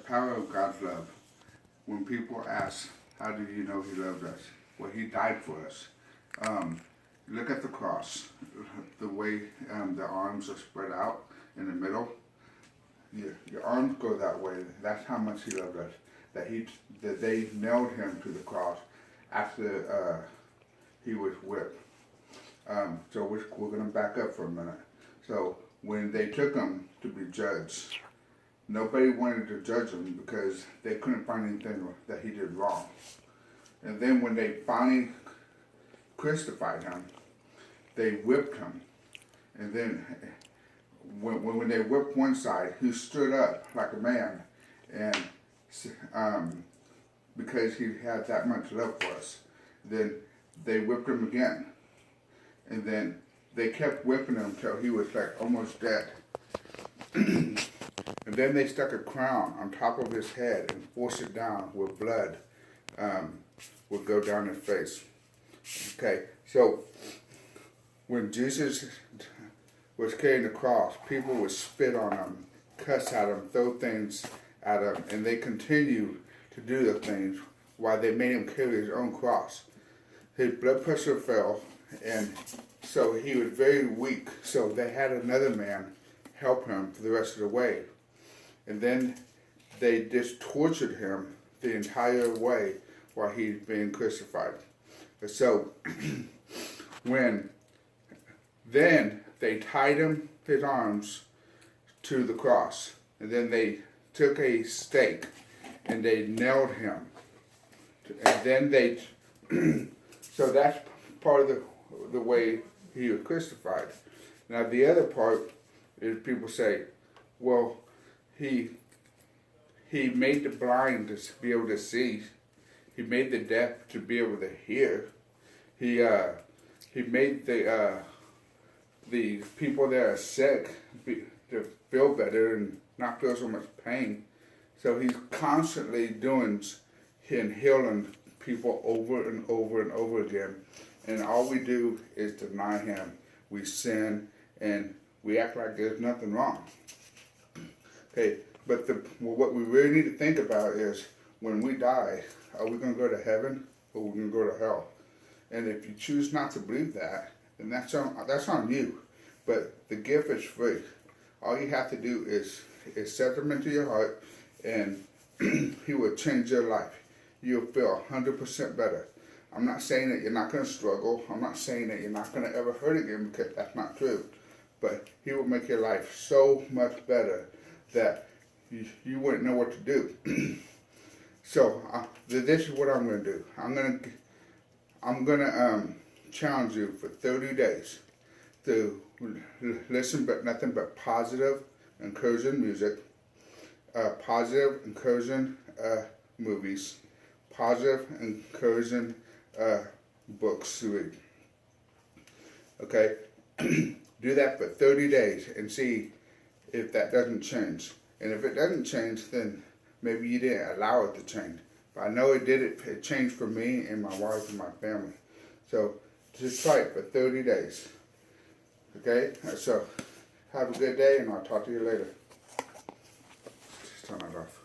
power of God's love. When people ask, how do you know He loved us? Well, He died for us. Look at the cross, the way the arms are spread out in the middle. Your arms go that way. That's how much He loved us. That they nailed Him to the cross after He was whipped. So we're going to back up for a minute. So when they took Him to be judged, nobody wanted to judge Him because they couldn't find anything that He did wrong. And then when they finally crucified Him, they whipped Him. And then when they whipped one side, He stood up like a man, and because He had that much love for us, then they whipped Him again. And then they kept whipping Him till He was like almost dead. And then they stuck a crown on top of His head and forced it down where blood would go down His face. Okay, so when Jesus was carrying the cross, people would spit on Him, cuss at Him, throw things at Him, and they continued to do the things while they made Him carry His own cross. His blood pressure fell, and so he was very weak. So they had another man help him for the rest of the way. And then they just tortured Him the entire way while He's being crucified. And so then they tied His arms to the cross, and then they took a stake and they nailed Him. And then so that's part of the way He was crucified. Now the other part is people say, well, He made the blind to be able to see. He made the deaf to be able to hear. He made the people that are sick to feel better and not feel so much pain. So He's constantly doing and healing people over and over and over again. And all we do is deny Him. We sin and we act like there's nothing wrong. Okay, but what we really need to think about is when we die, are we going to go to heaven or are we going to go to hell? And if you choose not to believe that, then that's on you. But the gift is free. All you have to do is accept Him into your heart, and He will change your life. You'll feel 100% better. I'm not saying that you're not going to struggle. I'm not saying that you're not going to ever hurt again, because that's not true. But He will make your life so much better that you wouldn't know what to do. So this is what I'm going to do. I'm gonna challenge you for 30 days to listen but nothing but positive, encouraging music, positive, encouraging movies, positive, encouraging books to read. Okay? Do that for 30 days and see if that doesn't change. And if it doesn't change, then maybe you didn't allow it to change. But I know it did. It changed for me and my wife and my family. So just try it for 30 days. Okay? So have a good day, and I'll talk to you later. Just turn it off.